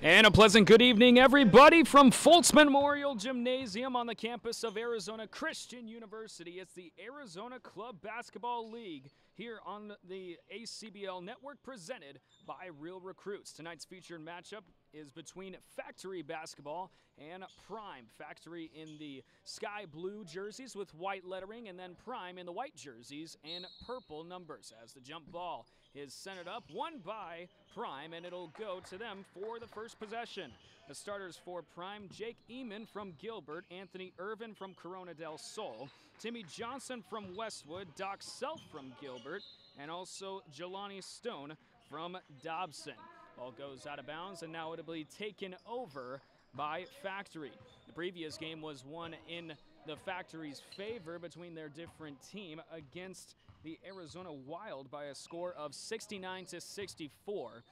And a pleasant good evening, everybody, from Fultz Memorial Gymnasium on the campus of Arizona Christian University. It's the Arizona Club Basketball League here on the ACBL network, presented by Real Recruits. Tonight's featured matchup is between Factory Basketball and Prime. Factory in the sky blue jerseys with white lettering, and then Prime in the white jerseys and purple numbers. As the jump ball is centered up, won by Prime, and it'll go to them for the first possession. The starters for Prime: Jake Eamon from Gilbert, Anthony Irvin from Corona del Sol, Timmy Johnson from Westwood, Doc Self from Gilbert, and also Jelani Stone from Dobson. Ball goes out of bounds, and now it'll be taken over by Factory. The previous game was won in the Factory's favor between their different team against the Arizona Wild by a score of 69-64.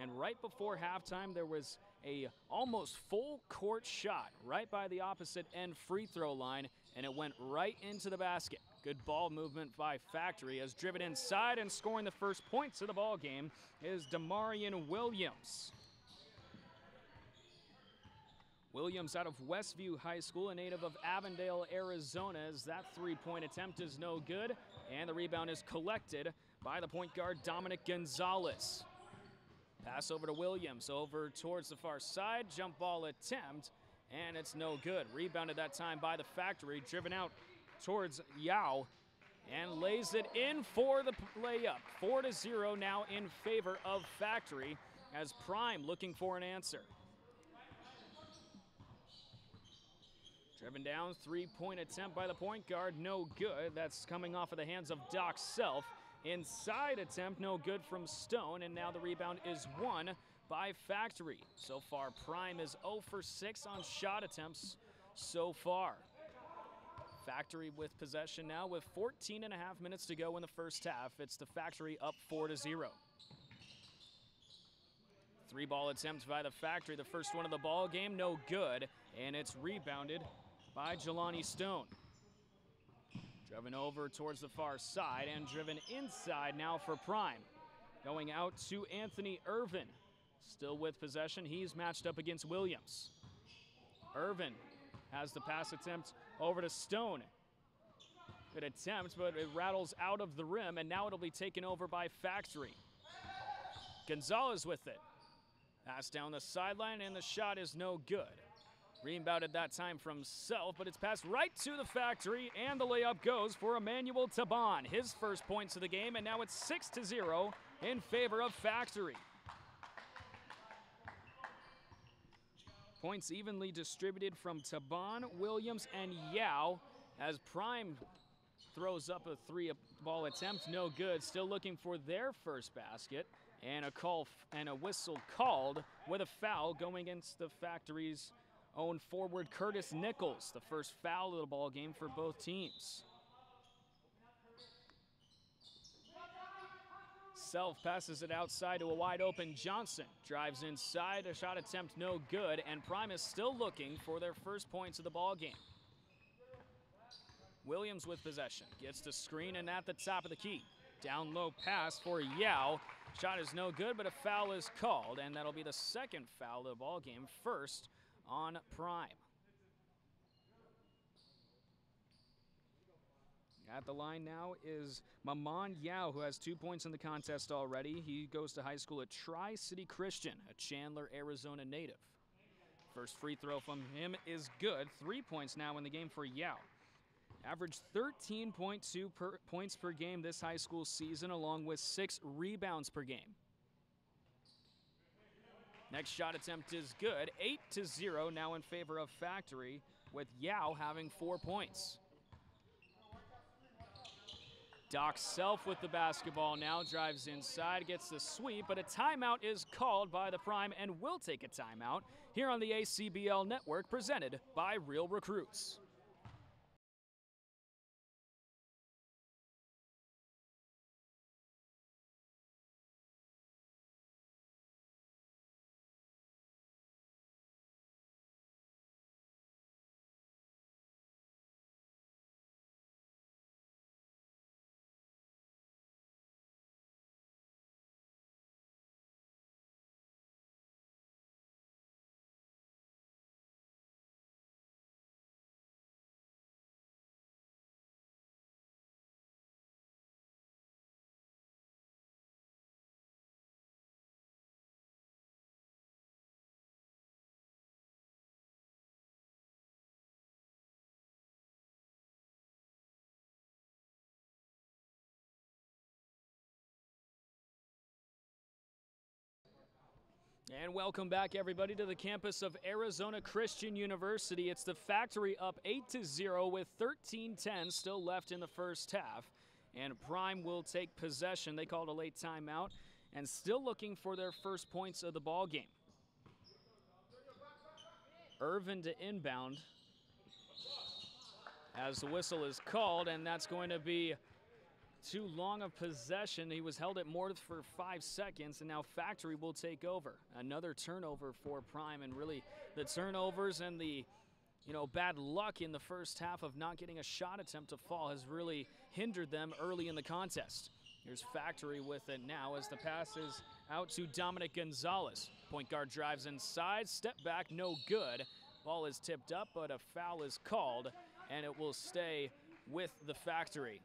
And right before halftime, there was a almost full court shot right by the opposite end free throw line, and it went right into the basket. Good ball movement by Factory, as driven inside and scoring the first points of the ball game is Demarion Williams. Williams out of Westview High School, a native of Avondale, Arizona, as that three-point attempt is no good, and the rebound is collected by the point guard Dominic Gonzalez. Pass over to Williams, over towards the far side, jump ball attempt, and it's no good. Rebounded that time by the Factory, driven out towards Yao, and lays it in for the layup. 4-0 now in favor of Factory, as Prime looking for an answer. Driven down, three-point attempt by the point guard, no good. That's coming off of the hands of Doc Self. Inside attempt, no good from Stone, and now the rebound is won by Factory. So far, Prime is 0 for 6 on shot attempts so far. Factory with possession now with 14.5 minutes to go in the first half. It's the Factory up 4-0. Three-ball attempt by the Factory, the first one of the ball game, no good, and it's rebounded by Jelani Stone. Driven over towards the far side and driven inside now for Prime. Going out to Anthony Irvin. Still with possession, he's matched up against Williams. Irvin has the pass attempt over to Stone. Good attempt, but it rattles out of the rim, and now it'll be taken over by Factory. Gonzalez with it. Pass down the sideline, and the shot is no good. Rebounded that time from Self, but it's passed right to the Factory, and the layup goes for Emmanuel Taban. His first points of the game, and now it's 6-0 in favor of Factory. Points evenly distributed from Taban, Williams, and Yao, as Prime throws up a three-ball attempt, no good. Still looking for their first basket, and a call and a whistle called with a foul going against the Factory's own forward Curtis Nichols, the first foul of the ball game for both teams. Self passes it outside to a wide open Johnson. Drives inside, a shot attempt no good, and Prime is still looking for their first points of the ball game. Williams with possession, gets the screen and at the top of the key. Down low pass for Yao. Shot is no good, but a foul is called, and that'll be the second foul of the ball game, first on Prime. At the line now is Maman Yao, who has 2 points in the contest already. He goes to high school at Tri-City Christian, a Chandler, Arizona native. First free throw from him is good. 3 points now in the game for Yao. Averaged 13.2 points per game this high school season, along with 6 rebounds per game. Next shot attempt is good. 8-0 now in favor of Factory, with Yao having 4 points. Doc Self with the basketball now, drives inside, gets the sweep, but a timeout is called by the Prime, and will take a timeout here on the ACBL network, presented by Real Recruits. And welcome back, everybody, to the campus of Arizona Christian University. It's the Factory up 8-0 with 13:10 still left in the first half. And Prime will take possession. They called a late timeout and still looking for their first points of the ball game. Irvin to inbound as the whistle is called, and that's going to be too long of possession. He was held at more for 5 seconds, and now Factory will take over. Another turnover for Prime, and really the turnovers and the bad luck in the first half of not getting a shot attempt to fall has really hindered them early in the contest. Here's Factory with it now as the pass is out to Dominic Gonzalez. Point guard drives inside, step back, no good. Ball is tipped up, but a foul is called, and it will stay with the Factory.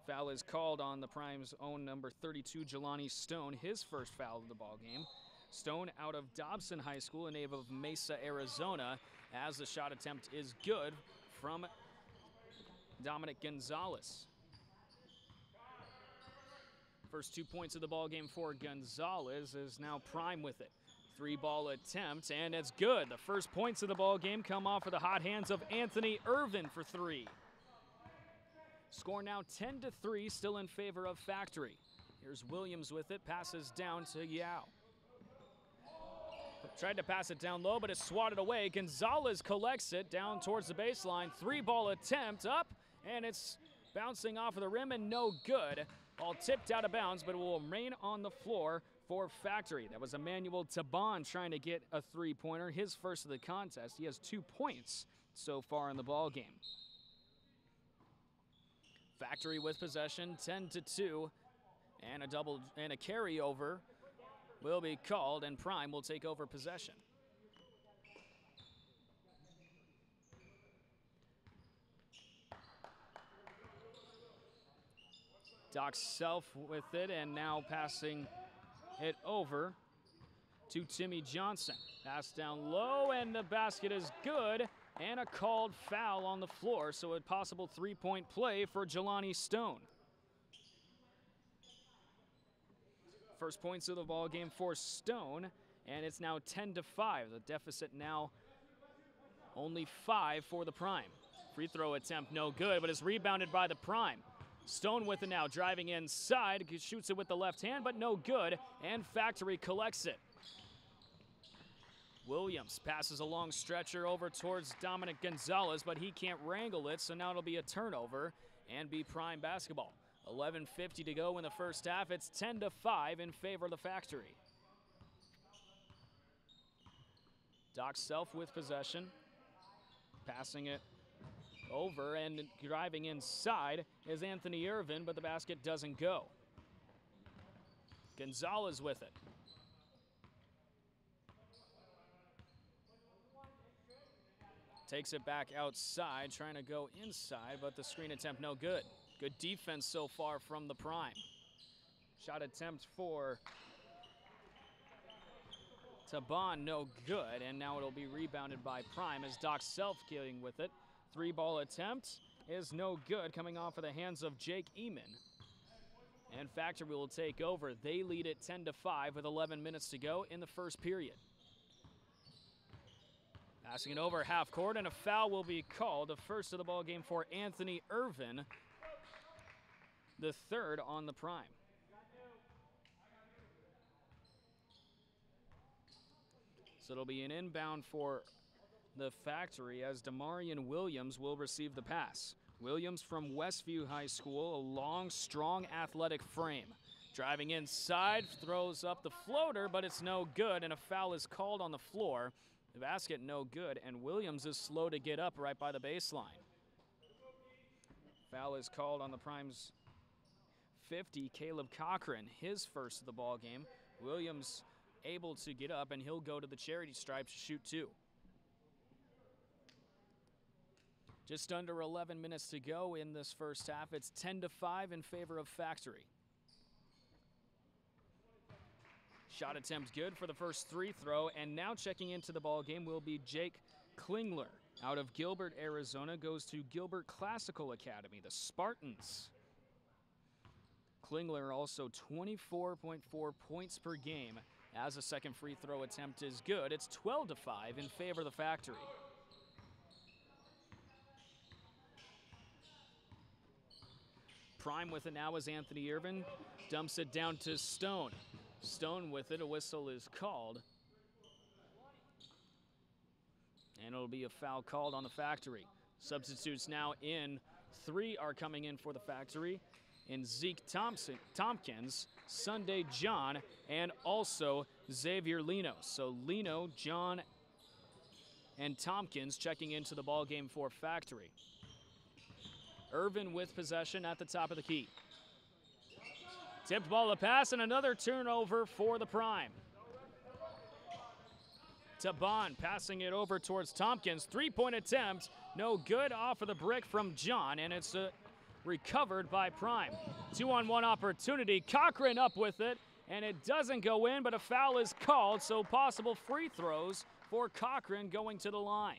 Foul is called on the Prime's own number 32, Jelani Stone, his first foul of the ball game. Stone out of Dobson High School, a native of Mesa, Arizona, as the shot attempt is good from Dominic Gonzalez. First 2 points of the ball game for Gonzalez is now Prime with it. 3-ball attempt, and it's good. The first points of the ball game come off of the hot hands of Anthony Irvin for 3. Score now 10-3, still in favor of Factory. Here's Williams with it, passes down to Yao. Tried to pass it down low, but it's swatted away. Gonzalez collects it down towards the baseline. 3-ball attempt up, and it's bouncing off of the rim and no good. Ball tipped out of bounds, but it will remain on the floor for Factory. That was Emmanuel Taban trying to get a three-pointer, his first of the contest. He has 2 points so far in the ball game. Factory with possession, 10-2, and a carryover will be called, and Prime will take over possession. Doc Self with it, and now passing it over to Timmy Johnson. Pass down low, and the basket is good. And a called foul on the floor, so a possible 3-point play for Jelani Stone. First points of the ball game for Stone, and it's now 10-5. The deficit now only 5 for the Prime. Free throw attempt no good, but it's rebounded by the Prime. Stone with it now, driving inside, shoots it with the left hand, but no good, and Factory collects it. Williams passes a long stretcher over towards Dominic Gonzalez, but he can't wrangle it, so now it'll be a turnover and be Prime basketball. 11:50 to go in the first half. It's 10-5 in favor of the Factory. Doc Self with possession, passing it over, and driving inside is Anthony Irvin, but the basket doesn't go. Gonzalez with it. Takes it back outside, trying to go inside, but the screen attempt no good. Good defense so far from the Prime. Shot attempt for Taban, no good, and now it'll be rebounded by Prime as Doc Self getting with it. 3-ball attempt is no good, coming off of the hands of Jake Eman. And Factory will take over. They lead it 10-5 with 11 minutes to go in the first period. Passing it over half court, and a foul will be called. The first of the ball game for Anthony Irvin, the third on the Prime. So it'll be an inbound for the Factory as Demarion Williams will receive the pass. Williams from Westview High School, a long, strong, athletic frame. Driving inside, throws up the floater, but it's no good, and a foul is called on the floor. The basket no good, and Williams is slow to get up right by the baseline. Foul is called on the Prime's 50, Caleb Cochran, his first of the ball game. Williams able to get up, and he'll go to the charity stripe to shoot 2. Just under 11 minutes to go in this first half. It's 10-5 in favor of Factory. Shot attempt good for the first free throw, and now checking into the ball game will be Jake Klingler. Out of Gilbert, Arizona, goes to Gilbert Classical Academy, the Spartans. Klingler also 24.4 points per game as a second free throw attempt is good. It's 12-5 in favor of the Factory. Prime with it now is Anthony Irvin. Dumps it down to Stone. Stone with it. A whistle is called. And it'll be a foul called on the Factory. Substitutes now in. 3 are coming in for the Factory. In Zeke Tompkins, Sunday John, and also Xavier Lino. So Lino, John, and Tompkins checking into the ball game for Factory. Irvin with possession at the top of the key. Tipped ball to pass, and another turnover for the Prime. Taban passing it over towards Tompkins. 3-point attempt, no good, off of the brick from John, and it's recovered by Prime. 2-on-1 opportunity. Cochran up with it, and it doesn't go in, but a foul is called, so possible free throws for Cochran going to the line.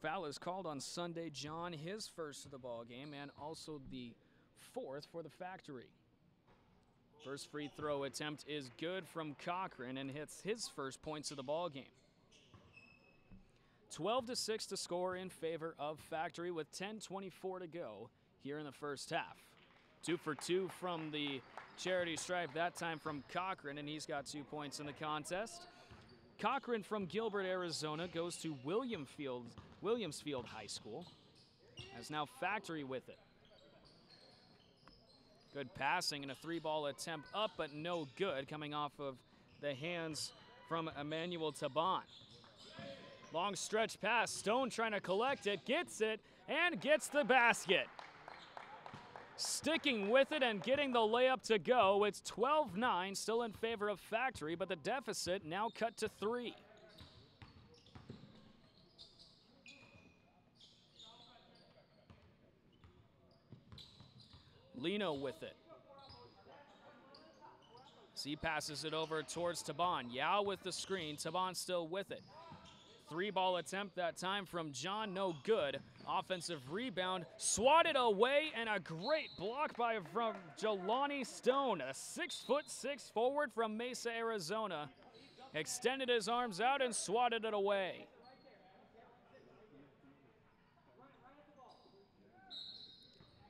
Foul is called on Sunday John, his first of the ball game, and also the 4th for the Factory. First free throw attempt is good from Cochran and hits his first points of the ball game. 12-6 to score in favor of Factory with 10:24 to go here in the first half. 2 for 2 from the charity stripe, that time from Cochran, and he's got 2 points in the contest. Cochran from Gilbert, Arizona goes to Williamsfield High School. As now Factory with it. Good passing and a 3-ball attempt up, but no good, coming off of the hands from Emmanuel Taban. Long stretch pass, Stone trying to collect it, gets it, and gets the basket. Sticking with it and getting the layup to go. It's 12-9, still in favor of Factory, but the deficit now cut to 3. Lino with it. So he passes it over towards Taban. Yao with the screen. Taban still with it. 3-ball attempt that time from John, no good. Offensive rebound, swatted away, and a great block from Jelani Stone. A 6'6" forward from Mesa, Arizona. Extended his arms out and swatted it away.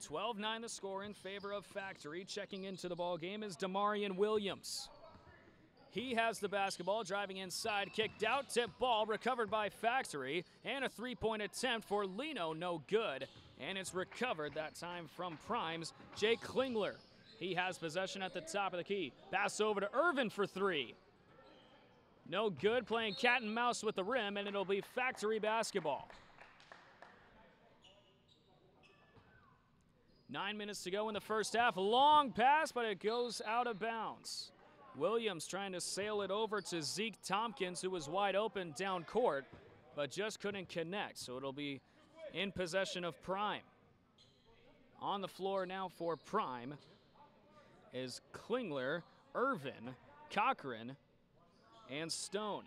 $12-9 the score in favor of Factory. Checking into the ball game is Damarian Williams. He has the basketball, driving inside, kicked out, tip ball, recovered by Factory, and a 3-point attempt for Lino, no good. And it's recovered that time from Prime's Jake Klingler. He has possession at the top of the key. Pass over to Irvin for 3. No good, playing cat and mouse with the rim, and it'll be Factory basketball. 9 minutes to go in the first half. Long pass, but it goes out of bounds. Williams trying to sail it over to Zeke Tompkins, who was wide open down court, but just couldn't connect. So it'll be in possession of Prime. On the floor now for Prime is Klingler, Irvin, Cochran, and Stone.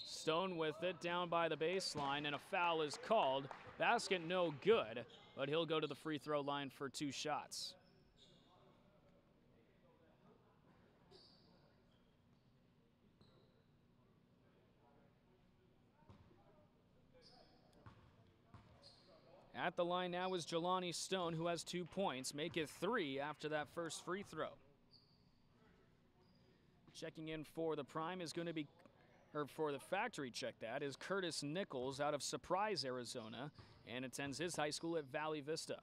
Stone with it down by the baseline, and a foul is called. Basket no good, but he'll go to the free throw line for 2 shots. At the line now is Jelani Stone, who has 2 points. Make it 3 after that first free throw. Checking in for the Prime is going to be, or for the Factory check that, is Curtis Nichols out of Surprise, Arizona, and attends his high school at Valley Vista.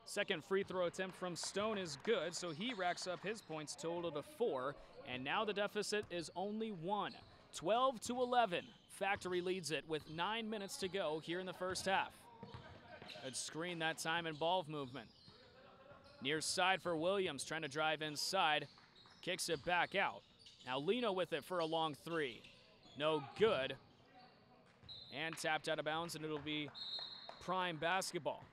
Second free throw attempt from Stone is good, so he racks up his points total to 4, and now the deficit is only 1. 12-11. Factory leads it with 9 minutes to go here in the first half. Good screen that time and ball movement. Near side for Williams, trying to drive inside. Kicks it back out. Now Lino with it for a long 3. No good. And tapped out of bounds, and it'll be Prime basketball.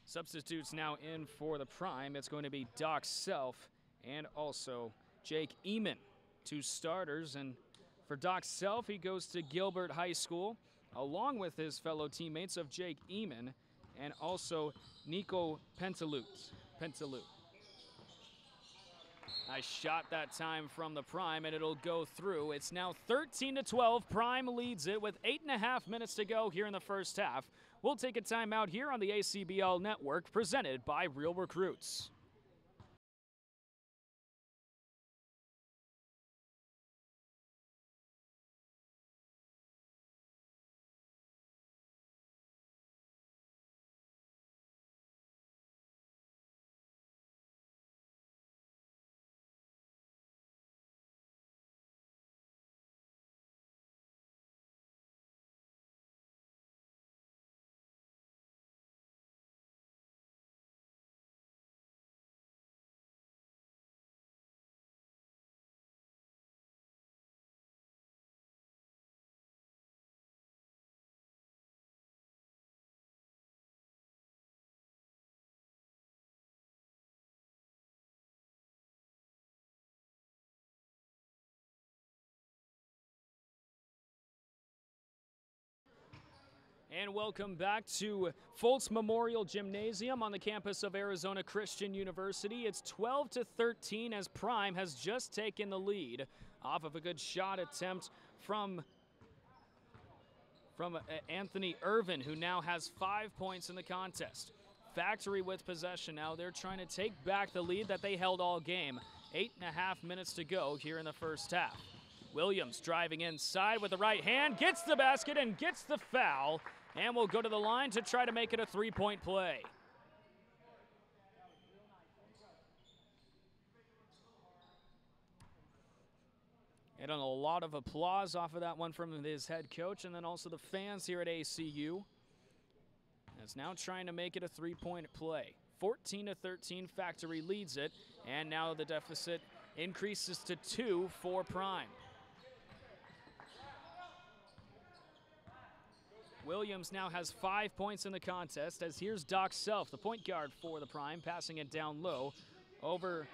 Substitutes now in for the Prime. It's going to be Doc Self and also Jake Eamon. two starters. And for Doc Self, he goes to Gilbert High School, along with his fellow teammates of Jake Eamon and also Nico Pentelut. Nice shot that time from the Prime, and it'll go through. It's now 13-12. Prime leads it with 8.5 minutes to go here in the first half. We'll take a timeout here on the ACBL Network, presented by Real Recruits. And welcome back to Foltz Memorial Gymnasium on the campus of Arizona Christian University. It's 12-13 as Prime has just taken the lead off of a good shot attempt from Anthony Irvin, who now has 5 points in the contest. Factory with possession now. They're trying to take back the lead that they held all game. 8.5 minutes to go here in the first half. Williams driving inside with the right hand, gets the basket and gets the foul, and will go to the line to try to make it a three-point play. And a lot of applause off of that one from his head coach and then also the fans here at ACU. It's now trying to make it a three-point play. 14-13, Factory leads it, and now the deficit increases to 2 for Prime. Williams now has 5 points in the contest, as here's Doc Self, the point guard for the Prime, passing it down low over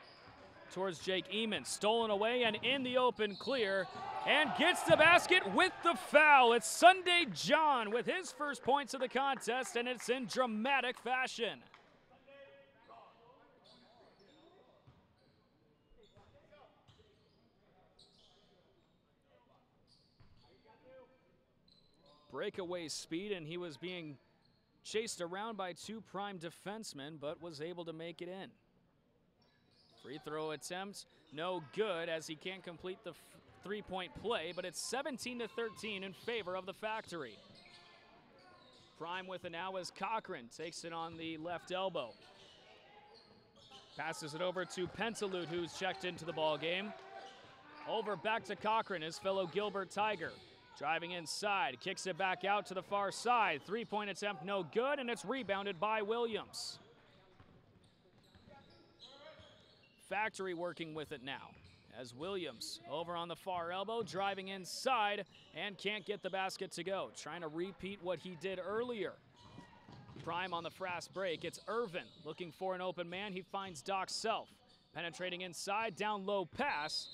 towards Jake Eamon. Stolen away and in the open clear, and gets the basket with the foul. It's Sunday John with his first points of the contest, and it's in dramatic fashion. Breakaway speed, and he was being chased around by two Prime defensemen, but was able to make it in. Free throw attempt, no good, as he can't complete the three-point play, but it's 17-13 in favor of the Factory. Prime with it now as Cochran takes it on the left elbow. Passes it over to Pentelut, who's checked into the ball game. Over back to Cochran, his fellow Gilbert Tiger. Driving inside, kicks it back out to the far side. Three-point attempt, no good, and it's rebounded by Williams. Factory working with it now, as Williams over on the far elbow, driving inside, and can't get the basket to go. Trying to repeat what he did earlier. Prime on the fast break. It's Irvin looking for an open man. He finds Doc Self. Penetrating inside, down low pass,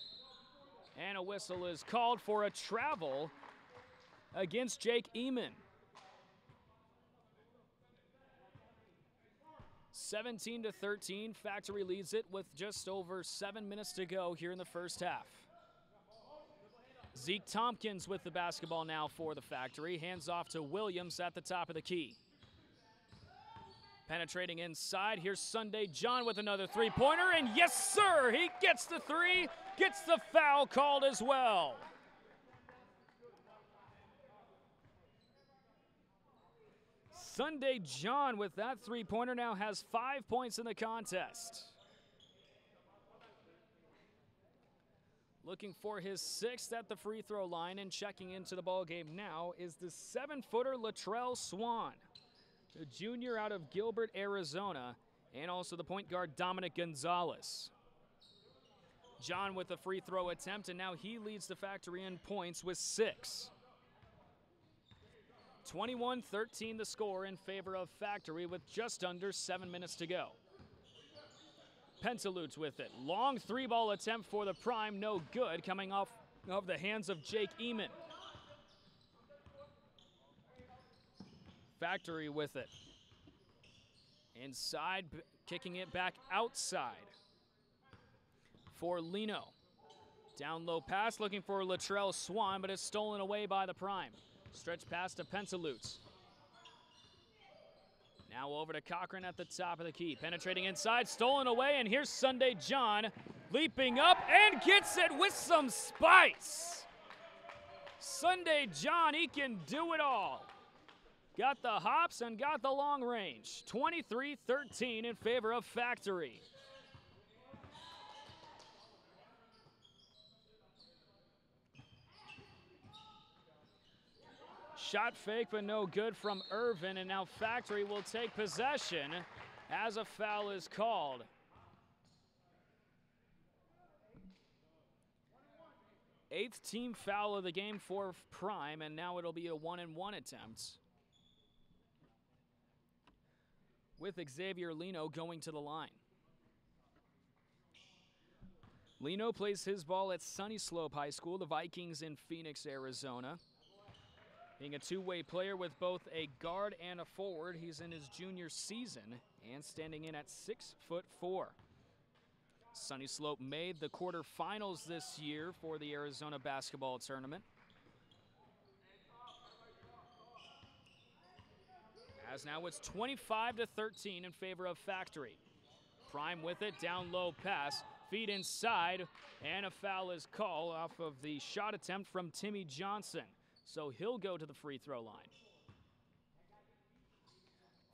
and a whistle is called for a travel against Jake Eamon. 17-13, Factory leads it with just over 7 minutes to go here in the first half. Zeke Tompkins with the basketball now for the Factory. Hands off to Williams at the top of the key. Penetrating inside, here's Sunday John with another three-pointer, and yes, sir, he gets the three, gets the foul called as well. Sunday John with that three-pointer now has 5 points in the contest. Looking for his sixth at the free throw line and checking into the ball game now is the 7-footer Latrell Swan, the junior out of Gilbert, Arizona, and also the point guard Dominic Gonzalez. John with the free throw attempt, and now he leads the Factory in points with 6. 21-13 the score in favor of Factory with just under 7 minutes to go. Pentalutz with it. Long three-ball attempt for the Prime, no good, coming off of the hands of Jake Eamon. Factory with it. Inside, kicking it back outside for Lino. Down low pass, looking for Latrell Swan, but it's stolen away by the Prime. Stretch pass to Pentalutz. Now over to Cochran at the top of the key. Penetrating inside, stolen away, and here's Sunday John leaping up and gets it with some spice. Sunday John, he can do it all. Got the hops and got the long range. 23-13 in favor of Factory. Shot fake, but no good from Irvin, and now Factory will take possession as a foul is called. Eighth team foul of the game for Prime, and now it'll be a 1-and-1 attempt, with Xavier Lino going to the line. Lino plays his ball at Sunny Slope High School, the Vikings in Phoenix, Arizona. Being a two-way player with both a guard and a forward, he's in his junior season and standing in at 6'4". Sunny Slope made the quarterfinals this year for the Arizona basketball tournament. As now it's 25-13 in favor of Factory. Prime with it, down low pass, feed inside, and a foul is called off of the shot attempt from Timmy Johnson. So he'll go to the free throw line.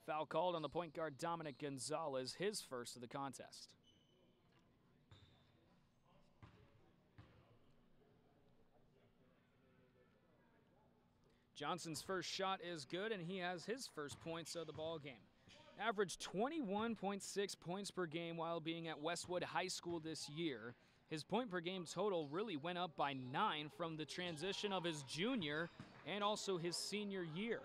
Foul called on the point guard Dominic Gonzalez, his first of the contest. Johnson's first shot is good, and he has his first points of the ball game. Averaged 21.6 points per game while being at Westwood High School this year. His point per game total really went up by 9 from the transition of his junior and also his senior year.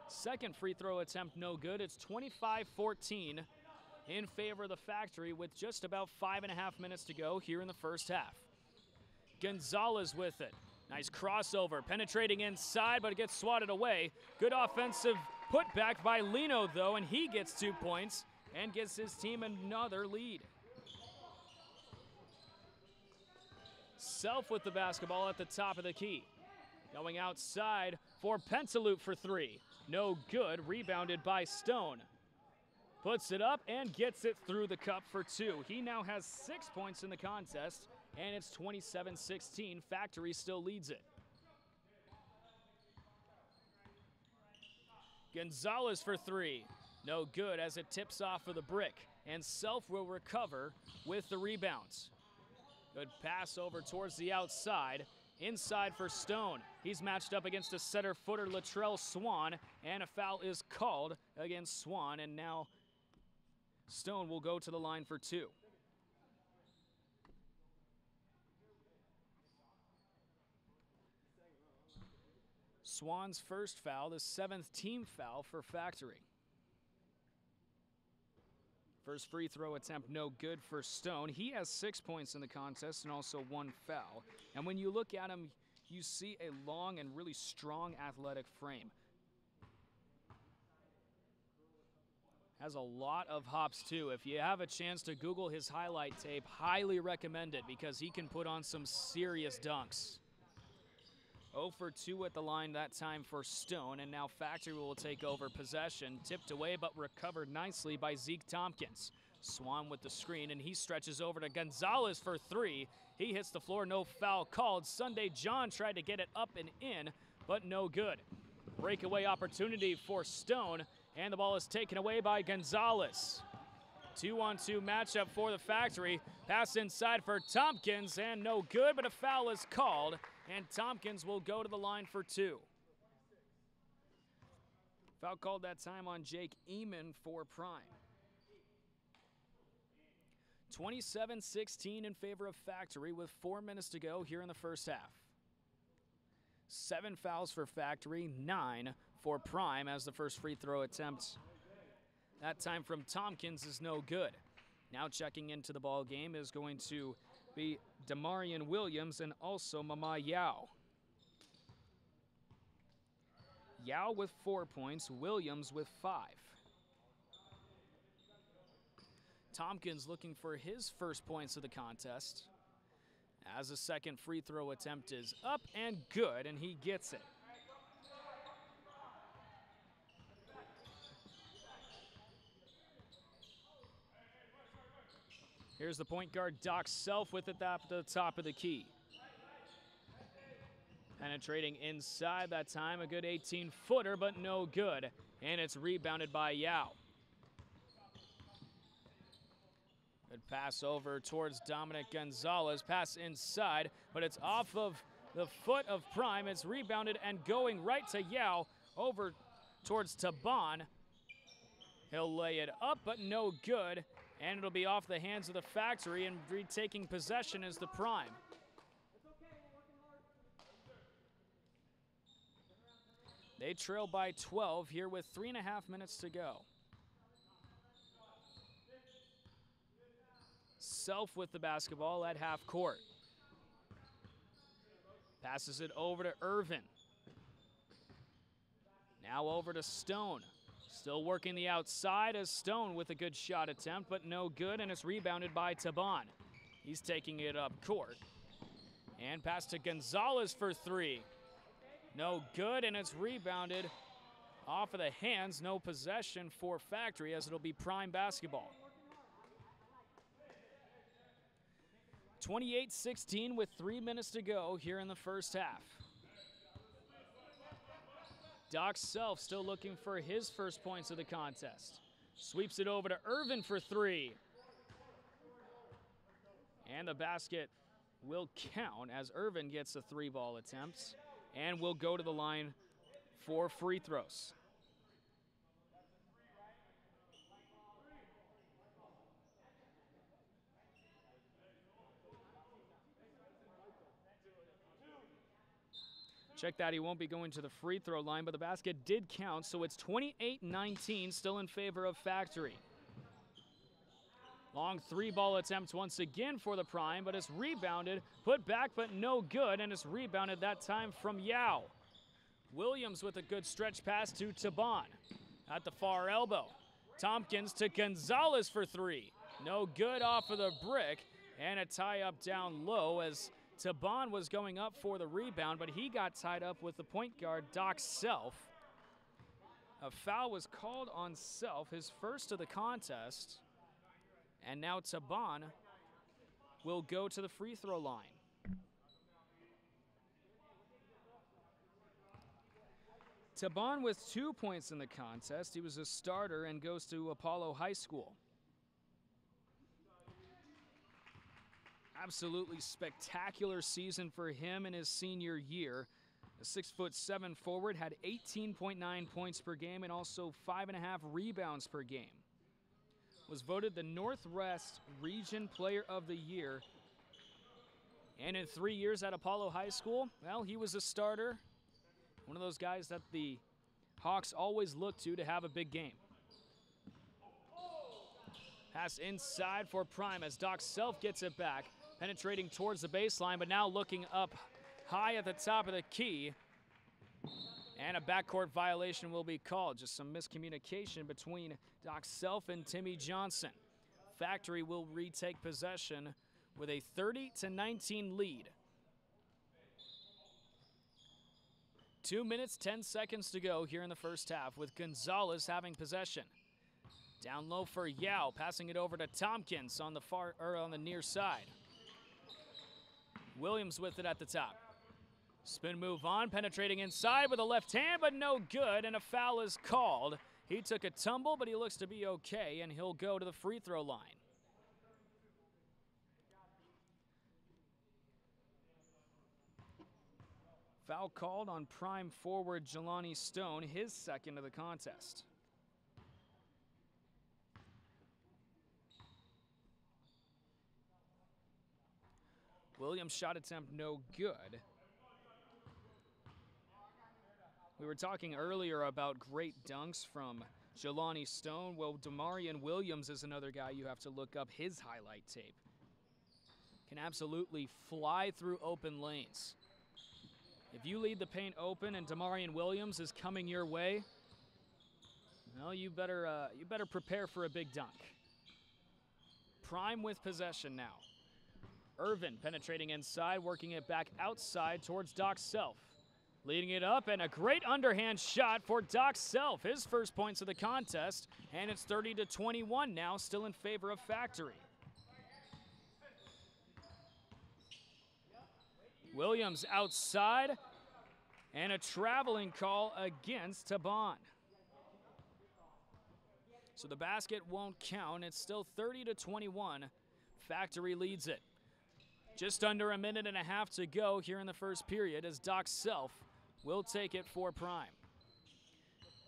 Second free throw attempt no good. It's 25-14 in favor of the Factory with just about 5.5 minutes to go here in the first half. Gonzalez with it. Nice crossover, penetrating inside, but it gets swatted away. Good offensive putback by Lino, though, and he gets 2 points and gives his team another lead. Self with the basketball at the top of the key. Going outside for Pentalutz for three. No good, rebounded by Stone. Puts it up and gets it through the cup for two. He now has 6 points in the contest, and it's 27-16. Factory still leads it. Gonzalez for three. No good as it tips off of the brick, and Self will recover with the rebounds. Good pass over towards the outside. Inside for Stone. He's matched up against a center footer, Latrell Swan, and a foul is called against Swan, and now Stone will go to the line for two. Swan's first foul, the 7th team foul for Factory. First free throw attempt no good for Stone. He has 6 points in the contest and also 1 foul. And when you look at him, you see a long and really strong athletic frame. Has a lot of hops too. If you have a chance to Google his highlight tape, highly recommend it because he can put on some serious dunks. 0 for 2 at the line that time for Stone, and now Factory will take over possession. Tipped away but recovered nicely by Zeke Tompkins. Swan with the screen, and he stretches over to Gonzalez for three. He hits the floor, no foul called. Sunday John tried to get it up and in, but no good. Breakaway opportunity for Stone, and the ball is taken away by Gonzalez. 2-on-2 matchup for the Factory. Pass inside for Tompkins, and no good, but a foul is called, and Tompkins will go to the line for two. Foul called that time on Jake Eamon for Prime. 27-16 in favor of Factory with 4 minutes to go here in the first half. 7 fouls for Factory, 9 for Prime as the first free throw attempt, that time from Tompkins, is no good. Now checking into the ball game is going to be Damarian Williams and also Mama Yao. Yao with 4 points, Williams with 5. Tompkins looking for his first points of the contest, as a second free throw attempt is up and good, and he gets it. Here's the point guard, Doc Self, with it at the top of the key. Penetrating inside that time, a good 18-footer, but no good. And it's rebounded by Yao. Good pass over towards Dominic Gonzalez. Pass inside, but it's off of the foot of Prime. It's rebounded and going right to Yao over towards Taban. He'll lay it up, but no good. And it'll be off the hands of the Factory, and retaking possession is the Prime. They trail by 12 here with 3.5 minutes to go. Self with the basketball at half court. Passes it over to Irvin. Now over to Stone. Still working the outside as Stone with a good shot attempt, but no good, and it's rebounded by Taban. He's taking it up court. And pass to Gonzalez for 3. No good, and it's rebounded off of the hands. No possession for Factory, as it'll be Prime basketball. 28-16 with 3 minutes to go here in the first half. Doc Self still looking for his first points of the contest. Sweeps it over to Irvin for 3. And the basket will count as Irvin gets a 3-ball attempt and will go to the line for free throws. Check that, he won't be going to the free throw line, but the basket did count, so it's 28-19, still in favor of Factory. Long 3-ball attempt once again for the Prime, but it's rebounded, put back, but no good, and it's rebounded that time from Yao. Williams with a good stretch pass to Taban. At the far elbow, Tompkins to Gonzalez for 3. No good off of the brick, and a tie-up down low as Taban was going up for the rebound, but he got tied up with the point guard, Doc Self. A foul was called on Self, his first of the contest. And now Taban will go to the free throw line. Taban with 2 points in the contest. He was a starter and goes to Apollo High School. Absolutely spectacular season for him in his senior year. The 6'7" forward had 18.9 points per game and also 5.5 rebounds per game. Was voted the Northwest Region Player of the Year. And in 3 years at Apollo High School, well, he was a starter. One of those guys that the Hawks always look to have a big game. Pass inside for Prime as Doc Self gets it back. Penetrating towards the baseline, but now looking up high at the top of the key. And a backcourt violation will be called. Just some miscommunication between Doc Self and Timmy Johnson. Factory will retake possession with a 30-19 lead. 2 minutes, 10 seconds to go here in the first half with Gonzalez having possession. Down low for Yao, passing it over to Tompkins on the near side. Williams with it at the top. Spin move on, penetrating inside with a left hand, but no good, and a foul is called. He took a tumble, but he looks to be okay, and he'll go to the free throw line. Foul called on Prime forward Jelani Stone, his second of the contest. Williams' shot attempt no good. We were talking earlier about great dunks from Jelani Stone, well, Damarian Williams is another guy you have to look up his highlight tape. Can absolutely fly through open lanes. If you leave the paint open and Damarian Williams is coming your way, well, you better prepare for a big dunk. Prime with possession now. Irvin penetrating inside, working it back outside towards Doc Self. Leading it up, and a great underhand shot for Doc Self. His first points of the contest, and it's 30-21 now, still in favor of Factory. Williams outside, and a traveling call against Taban. So the basket won't count. It's still 30-21. Factory leads it. Just under a minute and a half to go here in the first period as Doc Self will take it for Prime.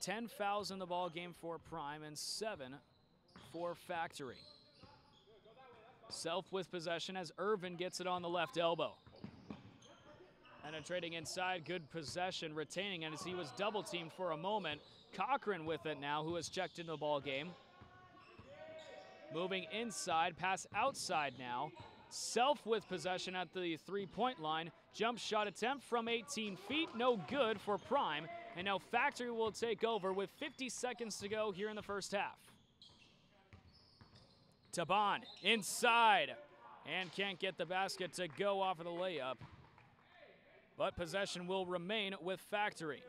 10 fouls in the ball game for Prime and 7 for Factory. Self with possession as Irvin gets it on the left elbow. Penetrating inside, good possession, retaining, and as he was double teamed for a moment, Cochran with it now, who has checked into the ball game. Moving inside, pass outside now. Self with possession at the three-point line. Jump shot attempt from 18 feet, no good for Prime. And now Factory will take over with 50 seconds to go here in the first half. Taban inside and can't get the basket to go off of the layup. But possession will remain with Factory.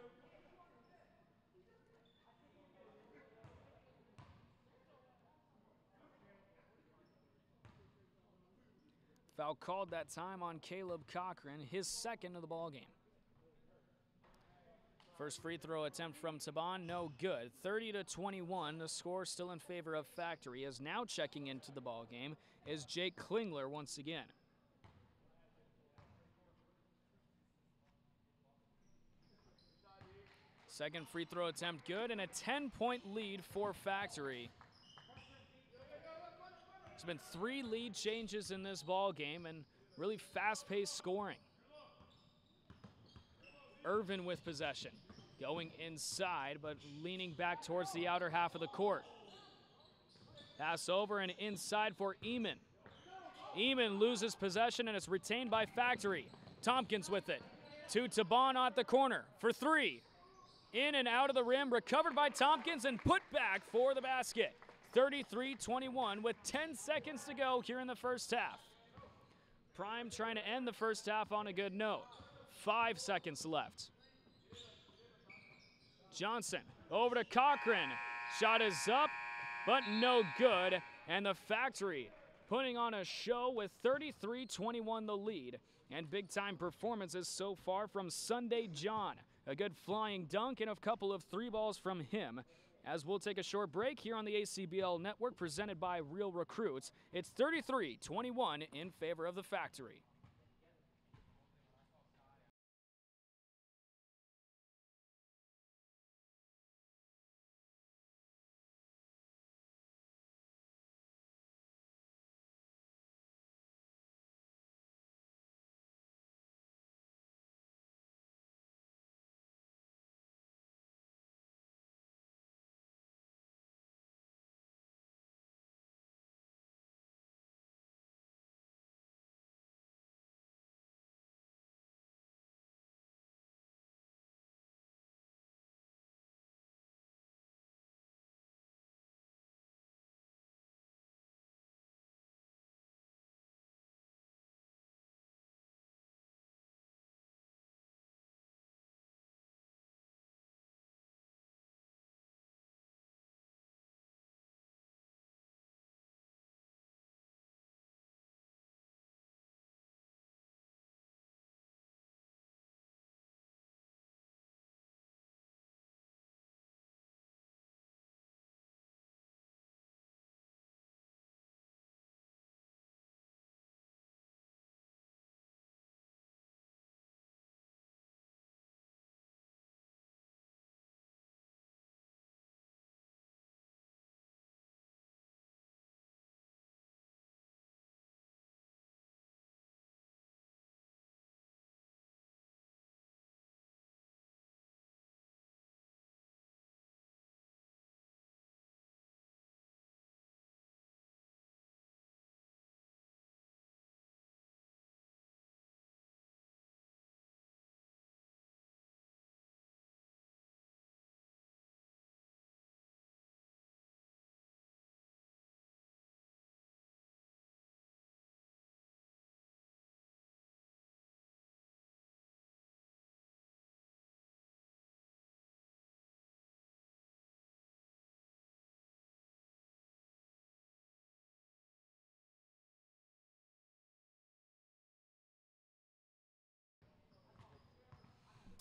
Foul called that time on Caleb Cochran, his second of the ball game. First free throw attempt from Taban, no good. 30-21, the score still in favor of Factory, as now checking into the ball game is Jake Klingler once again. Second free throw attempt good, and a 10-point lead for Factory. There's been 3 lead changes in this ball game and really fast-paced scoring. Irvin with possession, going inside but leaning back towards the outer half of the court. Pass over and inside for Eamon. Eamon loses possession and it's retained by Factory. Tompkins with it to Taban at the corner for 3. In and out of the rim, recovered by Tompkins and put back for the basket. 33-21 with 10 seconds to go here in the first half. Prime trying to end the first half on a good note. 5 seconds left. Johnson over to Cochran. Shot is up, but no good. And the Factory putting on a show with 33-21 the lead. And big-time performances so far from Sunday John. A good flying dunk and a couple of 3 balls from him. As we'll take a short break here on the ACBL Network presented by Real Recruits. It's 33-21 in favor of the Factory.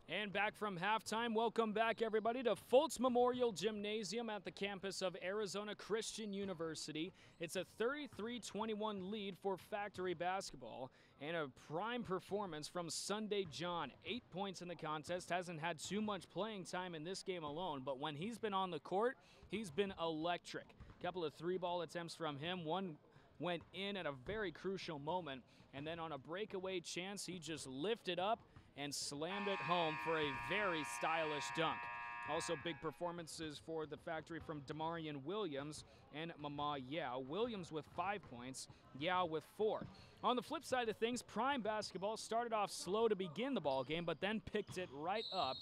And back from halftime, welcome back everybody to Fultz Memorial Gymnasium at the campus of Arizona Christian University. It's a 33-21 lead for Factory basketball and a prime performance from Sunday John. 8 points in the contest, hasn't had too much playing time in this game alone, but when he's been on the court, he's been electric. A couple of three-ball attempts from him, one went in at a very crucial moment, and then on a breakaway chance, he just lifted up and slammed it home for a very stylish dunk. Also big performances for the Factory from Demarion Williams and Mama Yao. Williams with 5 points, Yao with 4. On the flip side of things, Prime basketball started off slow to begin the ball game, but then picked it right up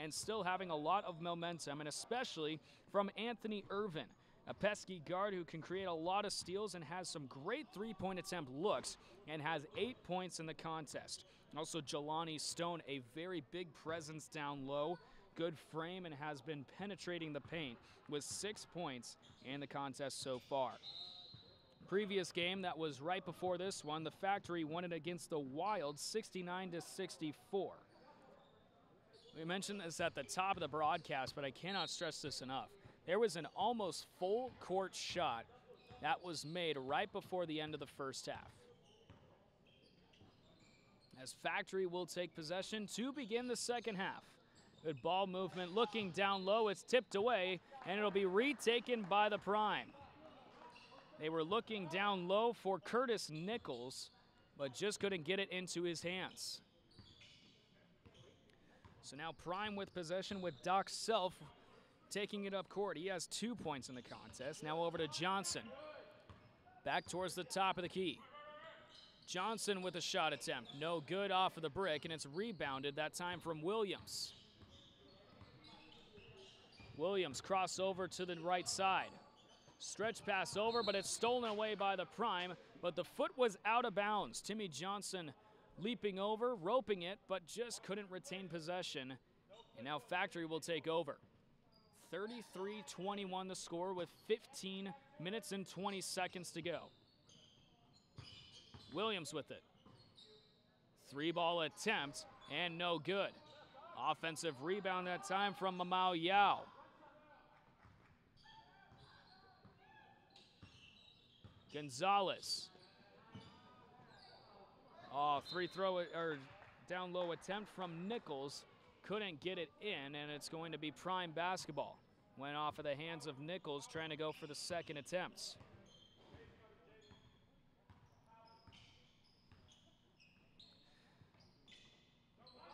and still having a lot of momentum, and especially from Anthony Irvin, a pesky guard who can create a lot of steals and has some great three-point attempt looks and has 8 points in the contest. Also, Jelani Stone, a very big presence down low, good frame, and has been penetrating the paint with 6 points in the contest so far. Previous game that was right before this one, the Factory won it against the Wild 69-64. We mentioned this at the top of the broadcast, but I cannot stress this enough. There was an almost full court shot that was made right before the end of the first half. As Factory will take possession to begin the second half. Good ball movement, looking down low, it's tipped away, and it'll be retaken by the Prime. They were looking down low for Curtis Nichols, but just couldn't get it into his hands. So now Prime with possession with Doc Self taking it up court. He has 2 points in the contest. Now over to Johnson. Back towards the top of the key. Johnson with a shot attempt. No good off of the brick, and it's rebounded, that time from Williams. Williams cross over to the right side. Stretch pass over, but it's stolen away by the Prime, but the foot was out of bounds. Timmy Johnson leaping over, roping it, but just couldn't retain possession. And now Factory will take over. 33-21 the score with 15 minutes and 20 seconds to go. Williams with it. Three-ball attempt, and no good. Offensive rebound that time from Mama Yao. Gonzalez. Down low attempt from Nichols. Couldn't get it in, and it's going to be Prime basketball. Went off of the hands of Nichols trying to go for the second attempt.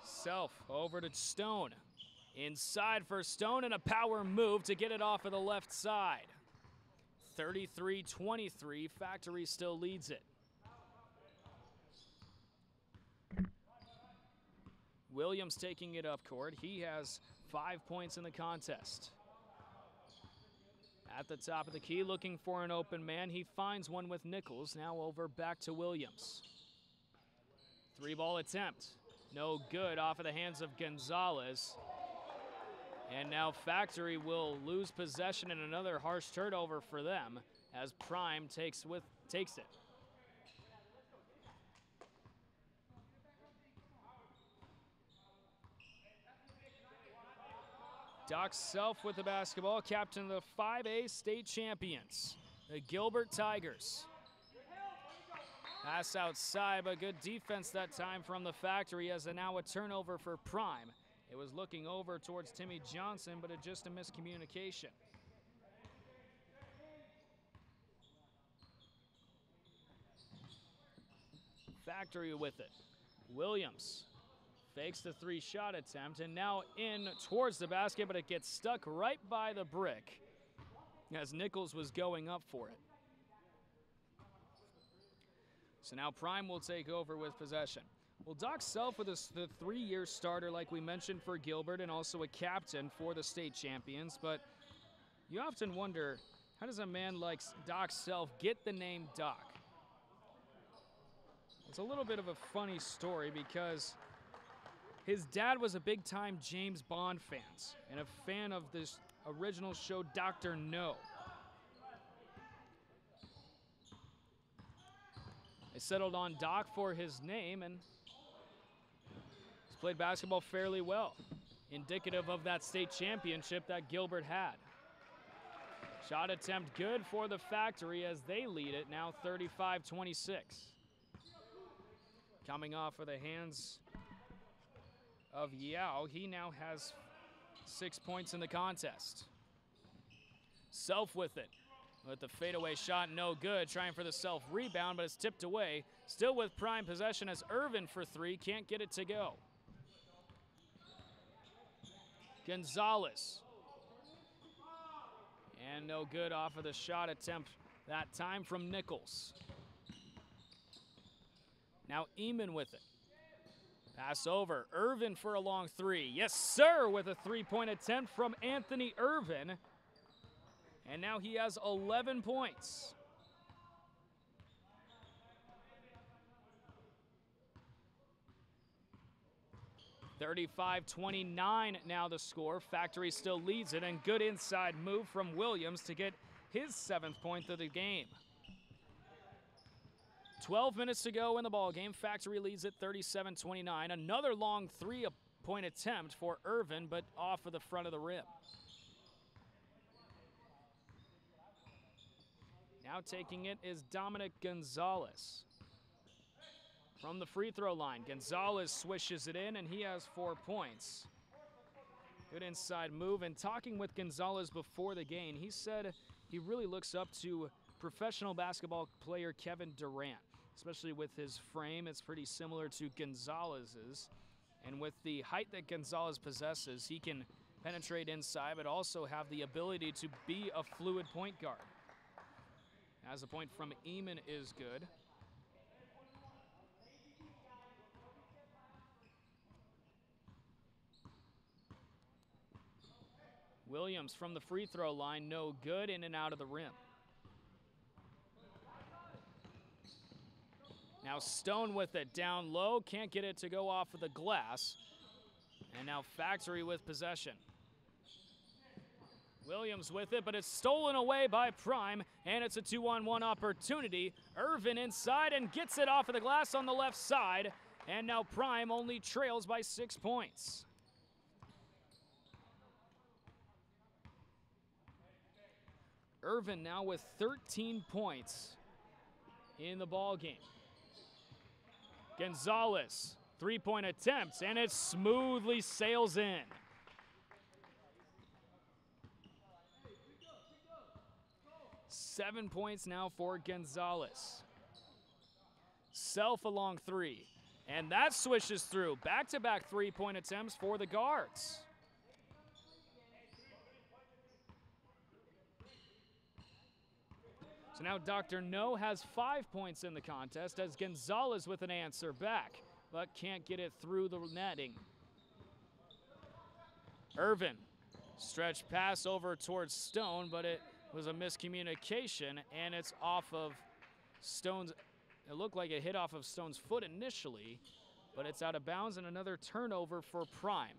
Self over to Stone. Inside for Stone, and a power move to get it off of the left side. 33-23, Factory still leads it. Williams taking it up court. He has 5 points in the contest. At the top of the key, looking for an open man. He finds one with Nichols. Now over back to Williams. Three-ball attempt. No good off of the hands of Gonzalez. And now Factory will lose possession and another harsh turnover for them as Prime takes it. Doc Self with the basketball, captain of the 5A state champions, the Gilbert Tigers. Pass outside, but good defense that time from the Factory as now a turnover for Prime. It was looking over towards Timmy Johnson, but it just a miscommunication. Factory with it. Williams fakes the three-shot attempt, and now in towards the basket, but it gets stuck right by the brick as Nichols was going up for it. So now Prime will take over with possession. Well, Doc Self with the 3-year starter, like we mentioned, for Gilbert, and also a captain for the state champions, but you often wonder, how does a man like Doc Self get the name Doc? It's a little bit of a funny story because his dad was a big-time James Bond fan and a fan of this original show, Dr. No. They settled on Doc for his name, and played basketball fairly well, indicative of that state championship that Gilbert had. Shot attempt good for the Factory as they lead it now 35-26. Coming off of the hands of Yao, he now has 6 points in the contest. Self with it. With the fadeaway shot, no good. Trying for the Self rebound, but it's tipped away. Still with prime possession as Irvin for three. Can't get it to go. Gonzalez. And no good off of the shot attempt that time from Nichols. Now Eamon with it. Pass over. Irvin for a long three. Yes, sir, with a three-point attempt from Anthony Irvin. And now he has 11 points. (35-29) now the score. Factory still leads it, and good inside move from Williams to get his 7th point of the game. 12 minutes to go in the ball game. Factory leads it 37-29. Another long three-point attempt for Irvin, but off of the front of the rim. Now taking it is Dominic Gonzalez. From the free throw line, Gonzalez swishes it in, and he has 4 points. Good inside move, and talking with Gonzalez before the game, he said he really looks up to professional basketball player Kevin Durant, especially with his frame. It's pretty similar to Gonzalez's, and with the height that Gonzalez possesses, he can penetrate inside, but also have the ability to be a fluid point guard. As a point from Eamon is good. Williams from the free throw line, no good, in and out of the rim. Now Stone with it down low, can't get it to go off of the glass. And now Factory with possession. Williams with it, but it's stolen away by Prime, and it's a 2-on-1 opportunity. Irvin inside and gets it off of the glass on the left side, and now Prime only trails by 6 points. Irvin now with 13 points in the ball game. Gonzalez, three-point attempts, and it smoothly sails in. Seven points now for Gonzalez. Self a long three, and that swishes through. Back-to-back three-point attempts for the guards. So now Dr. No has 5 points in the contest as Gonzalez with an answer back, but can't get it through the netting. Irvin, stretch pass over towards Stone, but it was a miscommunication, and it's off of Stone's, it looked like it hit off of Stone's foot initially, but it's out of bounds, and another turnover for Prime.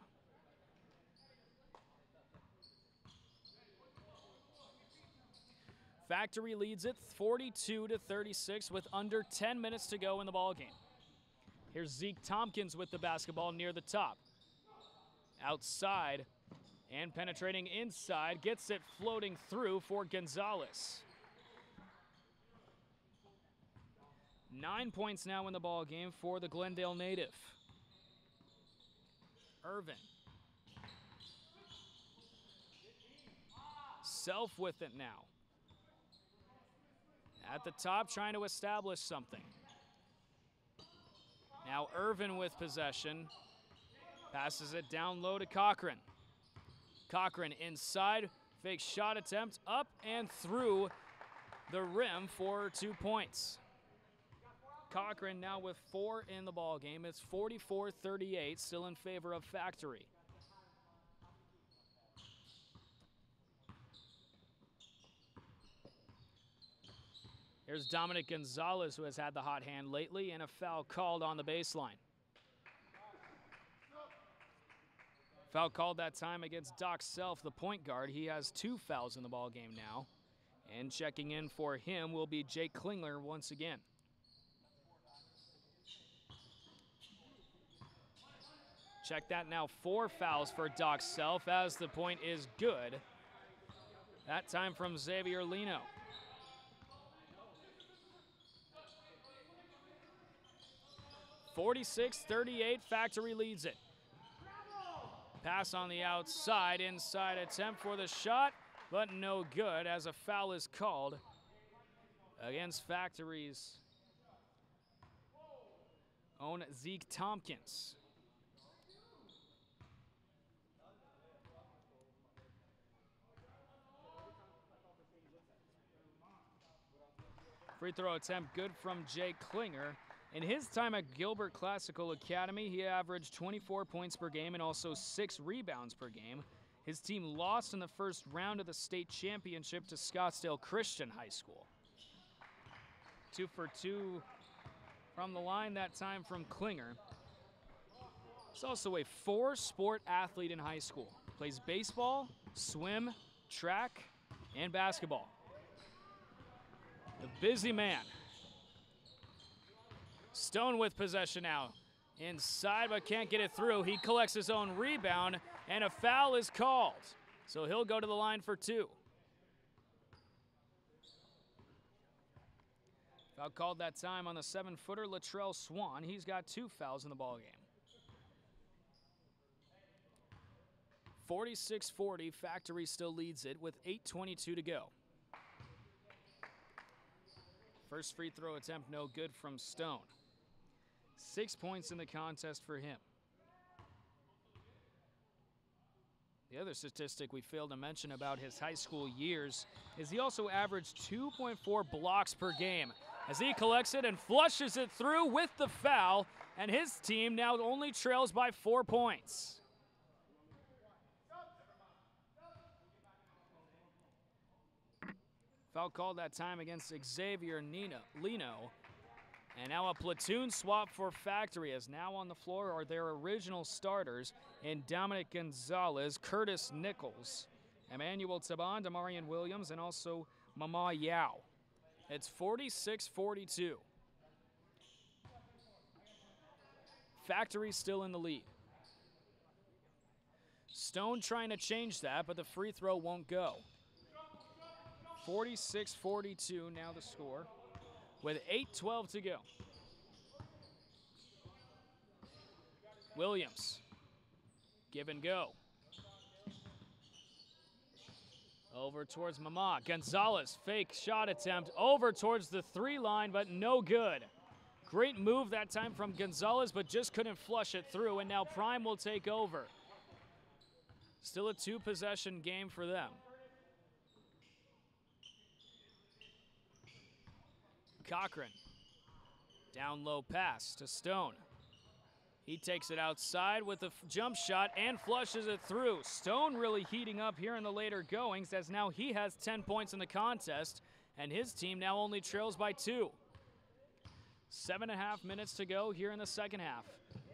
Factory leads it 42-36 with under 10 minutes to go in the ballgame. Here's Zeke Tompkins with the basketball near the top. Outside and penetrating inside, gets it floating through for Gonzalez. 9 points now in the ballgame for the Glendale native. Irvin. Self with it now. At the top, trying to establish something. Now Irvin with possession. Passes it down low to Cochran. Cochran inside, fake shot attempt, up and through the rim for 2 points. Cochran now with 4 in the ball game. It's 44-38, still in favor of Factory. Here's Dominic Gonzalez, who has had the hot hand lately, and a foul called on the baseline. Foul called that time against Doc Self, the point guard. He has 2 fouls in the ball game now. And checking in for him will be Jake Klingler once again. Check that now, 4 fouls for Doc Self as the point is good. That time from Xavier Lino. (46-38), Factory leads it. Pass on the outside, inside attempt for the shot, but no good as a foul is called against Factory's own Zeke Tompkins. Free throw attempt good from Jay Klinger. In his time at Gilbert Classical Academy, he averaged 24 points per game and also 6 rebounds per game. His team lost in the first round of the state championship to Scottsdale Christian High School. 2 for 2 from the line, that time from Klinger. He's also a 4-sport athlete in high school. Plays baseball, swim, track, and basketball. A busy man. Stone with possession now. Inside, but can't get it through. He collects his own rebound, and a foul is called. So he'll go to the line for 2. Foul called that time on the 7-footer, Latrell Swan. He's got 2 fouls in the ballgame. 46-40, Factory still leads it with 8:22 to go. First free throw attempt no good from Stone. 6 points in the contest for him. The other statistic we failed to mention about his high school years is he also averaged 2.4 blocks per game as he collects it and flushes it through with the foul, and his team now only trails by 4 points. Foul called that time against Xavier Lino. And now a platoon swap for Factory, as now on the floor are their original starters in Dominic Gonzalez, Curtis Nichols, Emmanuel Taban, Damarian Williams, and also Mama Yao. It's 46-42. Factory still in the lead. Stone trying to change that, but the free throw won't go. 46-42 now the score, with 8:12 to go. Williams, give and go. Over towards Mama. Gonzalez, fake shot attempt over towards the 3 line, but no good. Great move that time from Gonzalez, but just couldn't flush it through, and now Prime will take over. Still a 2-possession game for them. Cochran, down low pass to Stone. He takes it outside with a jump shot and flushes it through. Stone really heating up here in the later goings, as now he has 10 points in the contest, and his team now only trails by 2. 7.5 minutes to go here in the second half.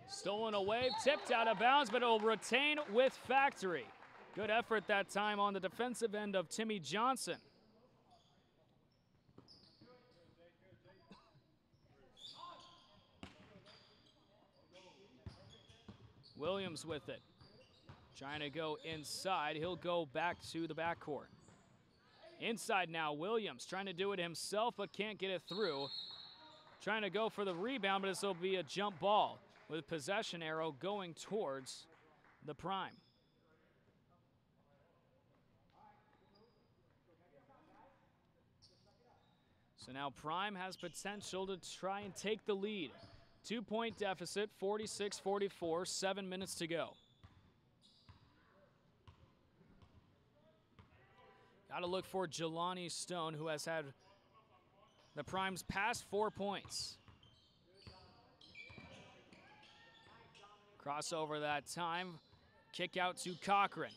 Stolen away, tipped out of bounds, but it'll retain with Factory. Good effort that time on the defensive end of Timmy Johnson. Williams with it. Trying to go inside. He'll go back to the backcourt. Inside now, Williams trying to do it himself, but can't get it through. Trying to go for the rebound, but this will be a jump ball with possession arrow going towards the Prime. So now Prime has potential to try and take the lead. 2-point deficit, 46-44, 7 minutes to go. Got to look for Jelani Stone, who has had the Prime's past 4 points. Crossover that time. Kick out to Cochran.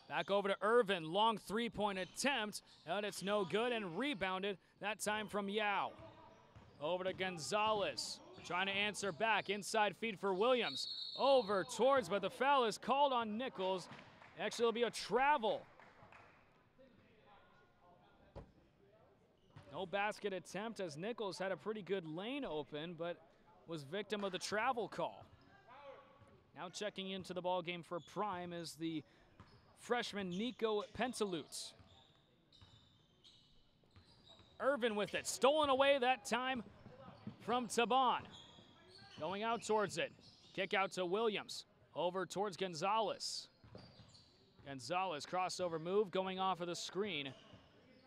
Back over to Irvin. Long 3-point attempt, and it's no good, and rebounded, that time from Yao. Over to Gonzalez. Trying to answer back. Inside feed for Williams. Over towards, but the foul is called on Nichols. Actually, it'll be a travel. No basket attempt, as Nichols had a pretty good lane open, but was victim of the travel call. Now checking into the ball game for Prime is the freshman Nico Pentalutz. Irvin with it, stolen away that time from Taban. Going out towards it, kick out to Williams, over towards Gonzalez. Gonzalez crossover move going off of the screen,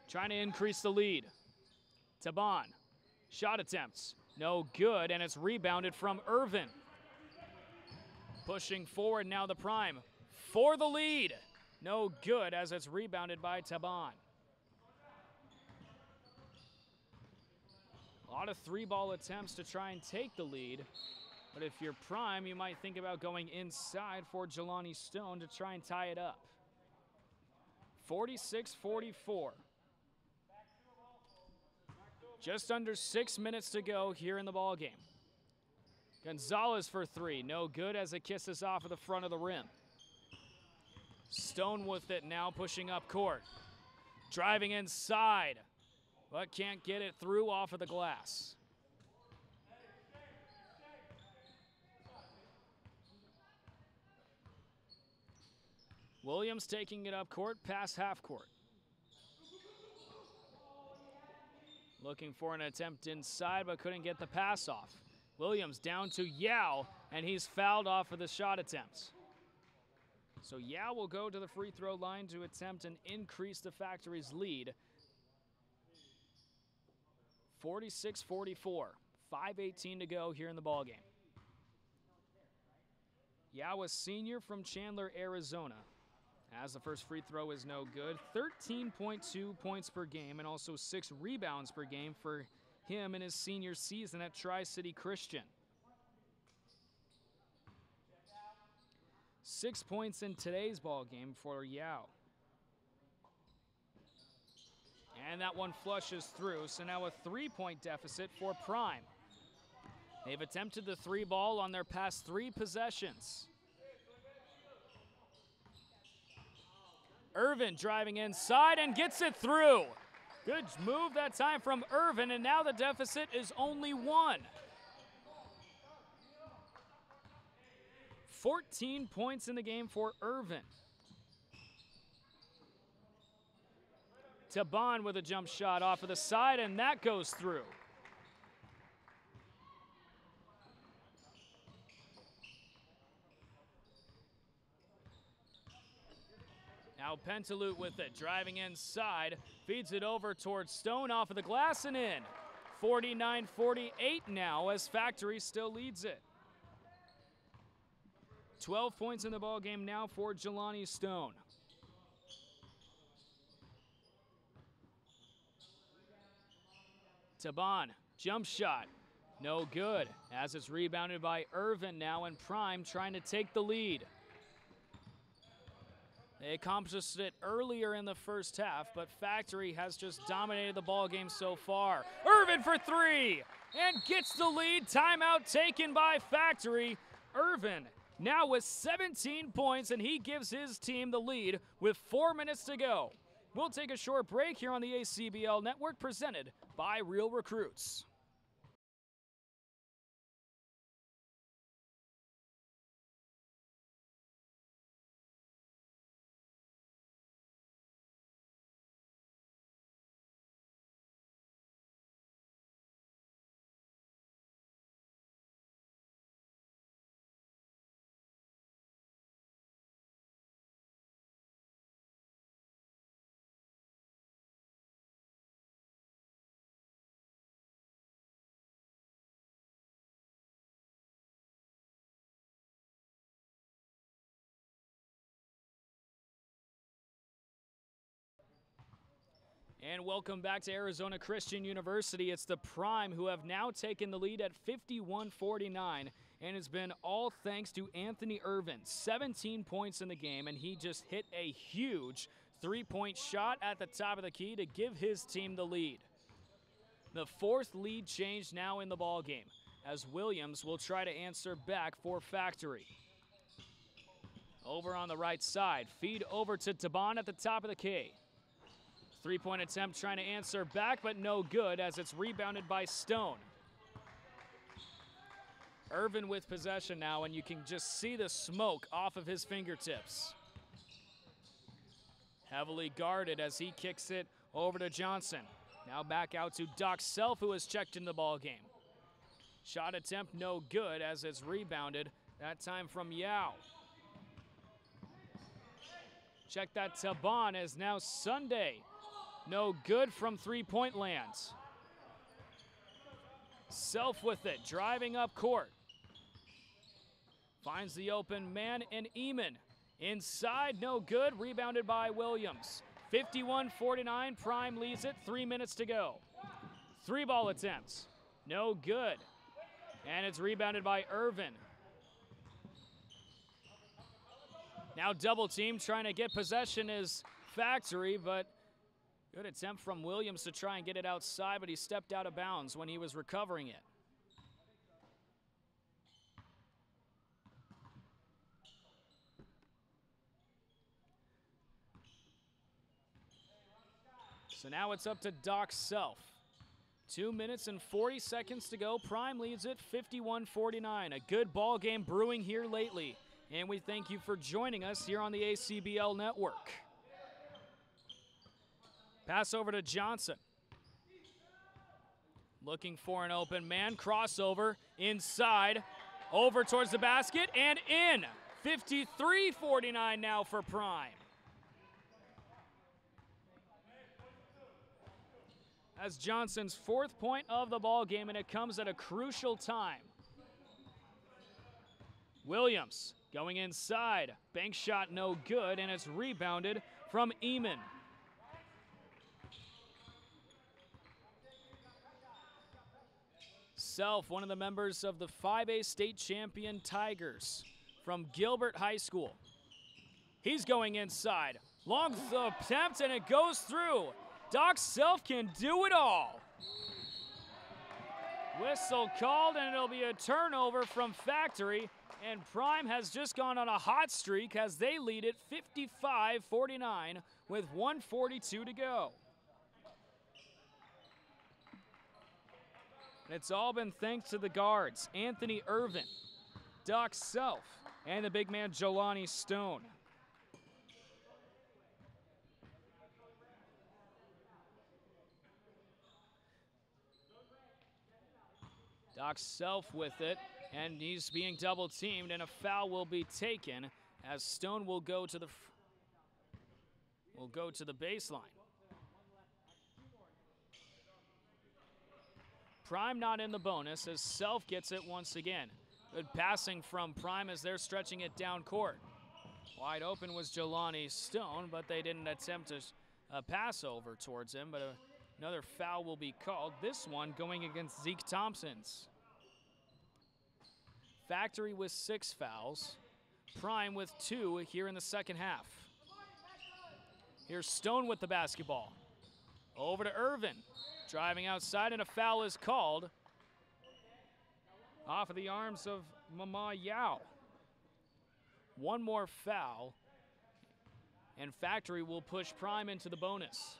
trying to increase the lead. Taban, shot attempts, no good, and it's rebounded from Irvin. Pushing forward now the Prime for the lead. No good as it's rebounded by Taban. A lot of three-ball attempts to try and take the lead. But if you're Prime, you might think about going inside for Jelani Stone to try and tie it up. 46-44. Just under 6 minutes to go here in the ball game. Gonzalez for three, no good as it kisses off of the front of the rim. Stone with it now, pushing up court. Driving inside, but can't get it through off of the glass. Williams taking it up court, past half court. Looking for an attempt inside, but couldn't get the pass off. Williams down to Yao, and he's fouled off of the shot attempts. So Yao will go to the free throw line to attempt and increase the Factory's lead. 46-44, 5:18 to go here in the ballgame. Yao, a senior from Chandler, Arizona. As the first free throw is no good, 13.2 points per game and also 6 rebounds per game for him in his senior season at Tri-City Christian. 6 points in today's ball game for Yao. And that one flushes through, so now a 3-point deficit for Prime. They've attempted the three ball on their past 3 possessions. Irvin driving inside and gets it through. Good move that time from Irvin, and now the deficit is only 1. 14 points in the game for Irvin. Taban with a jump shot off of the side, and that goes through. Now Pentalutz with it, driving inside, feeds it over towards Stone off of the glass and in. 49-48 now as Factory still leads it. 12 points in the ball game now for Jelani Stone. Taban, jump shot, no good, as it's rebounded by Irvin now, and Prime trying to take the lead. They accomplished it earlier in the first half, but Factory has just dominated the ball game so far. Irvin for three, and gets the lead. Timeout taken by Factory. Irvin now with 17 points, and he gives his team the lead with 4 minutes to go. We'll take a short break here on the ACBL Network, presented by Real Recruits. And welcome back to Arizona Christian University. It's the Prime who have now taken the lead at 51-49, and it's been all thanks to Anthony Irvin. 17 points in the game, and he just hit a huge three-point shot at the top of the key to give his team the lead. The 4th lead change now in the ball game, as Williams will try to answer back for Factory. Over on the right side, feed over to Taban at the top of the key. 3-point attempt trying to answer back, but no good as it's rebounded by Stone. Irvin with possession now, and you can just see the smoke off of his fingertips. Heavily guarded as he kicks it over to Johnson. Now back out to Doc Self, who has checked in the ball game. Shot attempt no good as it's rebounded, that time from Yao. Check that Taban as now Sunday. No good from three-point land. Self with it, driving up court. Finds the open man and Eamon. Inside, no good, rebounded by Williams. 51-49, Prime leads it, 3 minutes to go. Three-ball attempts, no good. And it's rebounded by Irvin. Now double team, trying to get possession is Factory, but good attempt from Williams to try and get it outside, but he stepped out of bounds when he was recovering it. So now it's up to Doc Self. 2 minutes and 40 seconds to go. Prime leads it 51-49. A good ball game brewing here lately. And we thank you for joining us here on the ACBL network. Pass over to Johnson. Looking for an open man. Crossover inside. Over towards the basket and in. 53-49 now for Prime. That's Johnson's fourth point of the ball game, and it comes at a crucial time. Williams going inside. Bank shot no good, and it's rebounded from Eamon. Self, one of the members of the 5A state champion Tigers from Gilbert High School. He's going inside. Long attempt, and it goes through. Doc Self can do it all. Whistle called, and it'll be a turnover from Factory, and Prime has just gone on a hot streak as they lead it 55-49 with 1:42 to go. And it's all been thanks to the guards, Anthony Irvin, Doc Self, and the big man Jelani Stone. Doc Self with it, and he's being double teamed, and a foul will be taken as Stone will go to the baseline. Prime not in the bonus as Self gets it once again. Good passing from Prime as they're stretching it down court. Wide open was Jelani Stone, but they didn't attempt a pass over towards him, but another foul will be called, this one going against Zeke Thompson's. Factory with 6 fouls, Prime with 2 here in the second half. Here's Stone with the basketball. Over to Irvin, driving outside, and a foul is called off of the arms of Mama Yao. One more foul, and Factory will push Prime into the bonus.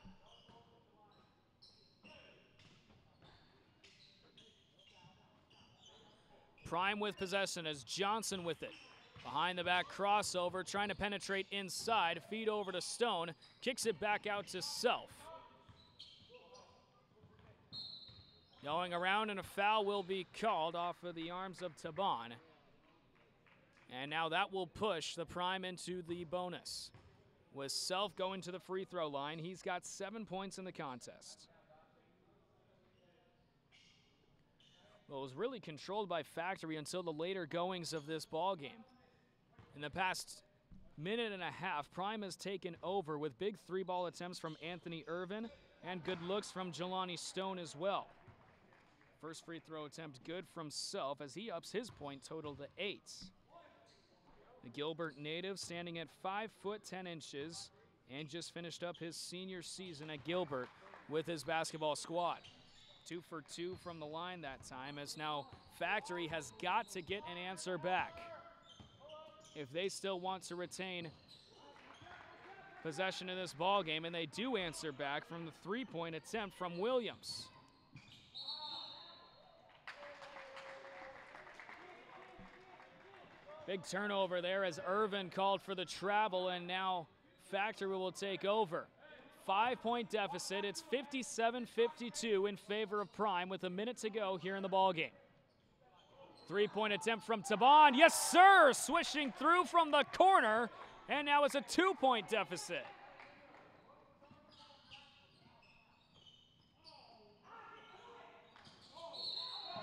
Prime with possession as Johnson with it. Behind the back crossover, trying to penetrate inside. Feed over to Stone. Kicks it back out to Self. Going around, and a foul will be called off of the arms of Taban. And now that will push the Prime into the bonus. With Self going to the free throw line, he's got 7 points in the contest. Well, it was really controlled by Factory until the later goings of this ball game. In the past minute and a half, Prime has taken over with big 3-ball attempts from Anthony Irvin and good looks from Jelani Stone as well. First free throw attempt good from Self as he ups his point total to 8. The Gilbert native standing at 5 foot 10 inches and just finished up his senior season at Gilbert with his basketball squad. 2 for 2 from the line that time, as now Factory has got to get an answer back if they still want to retain possession in this ball game, and they do answer back from the 3-point attempt from Williams. Big turnover there as Irvin called for the travel, and now Factory will take over. 5-point deficit. It's 57-52 in favor of Prime with a minute to go here in the ballgame. 3-point attempt from Taban. Yes, sir! Swishing through from the corner, and now it's a 2-point deficit.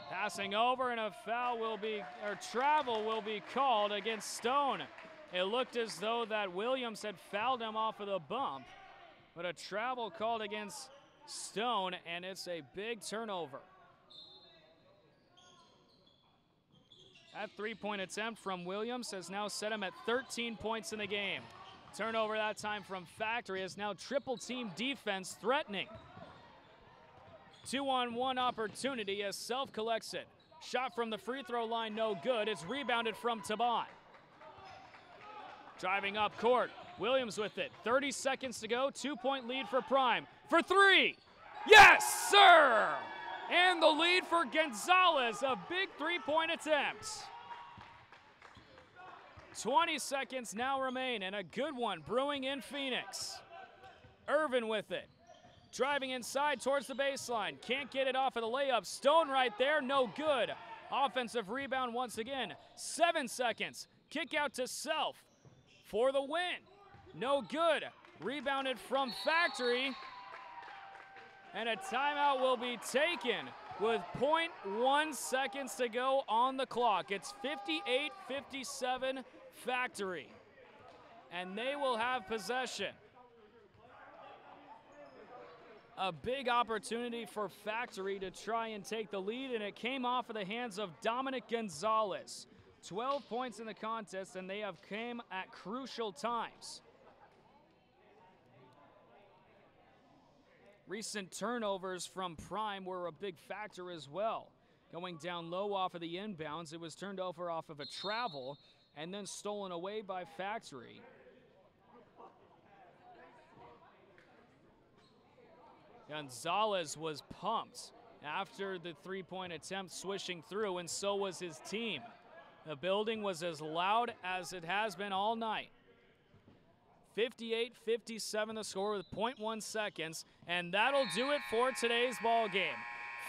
Passing over, and a foul will be, or travel will be called against Stone. It looked as though that Williams had fouled him off of the bump, but a travel called against Stone, and it's a big turnover. That 3-point attempt from Williams has now set him at 13 points in the game. Turnover that time from Factory is now triple team defense threatening. 2-on-1 opportunity as Self collects it. Shot from the free throw line, no good. It's rebounded from Taban. Driving up court, Williams with it. 30 seconds to go, 2-point lead for Prime. For three, yes, sir! And the lead for Gonzalez, a big 3-point attempt. 20 seconds now remain, and a good one brewing in Phoenix. Irvin with it. Driving inside towards the baseline. Can't get it off of the layup. Stone right there, no good. Offensive rebound once again. 7 seconds. Kick out to Self for the win. No good. Rebounded from Factory. And a timeout will be taken with 0.1 seconds to go on the clock. It's 58-57 Factory. And they will have possession. A big opportunity for Factory to try and take the lead, and it came off of the hands of Dominic Gonzalez. 12 points in the contest, and they have come at crucial times. Recent turnovers from Prime were a big factor as well. Going down low off of the inbounds, it was turned over off of a travel and then stolen away by Factory. Gonzalez was pumped after the 3-point attempt swishing through, and so was his team. The building was as loud as it has been all night. 58-57 the score with 0.1 seconds, and that'll do it for today's ball game.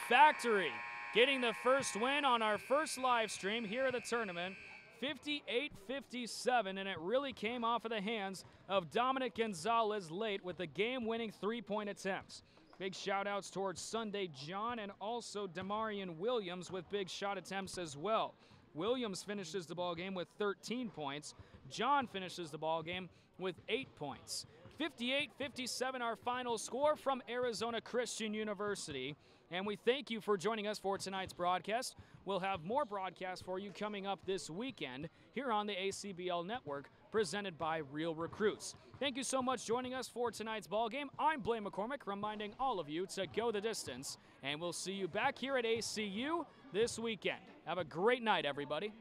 Factory getting the first win on our first live stream here at the tournament. 58-57, and it really came off of the hands of Dominic Gonzalez late with the game-winning 3-point attempts. Big shout-outs towards Sunday John and also Demarion Williams with big shot attempts as well. Williams finishes the ball game with 13 points. John finishes the ball game with 8 points. 58-57 our final score from Arizona Christian University. And we thank you for joining us for tonight's broadcast. We'll have more broadcasts for you coming up this weekend here on the ACBL Network, presented by Real Recruits. Thank you so much for joining us for tonight's ball game. I'm Blaine McCormick, reminding all of you to go the distance, and we'll see you back here at ACU this weekend. Have a great night, everybody.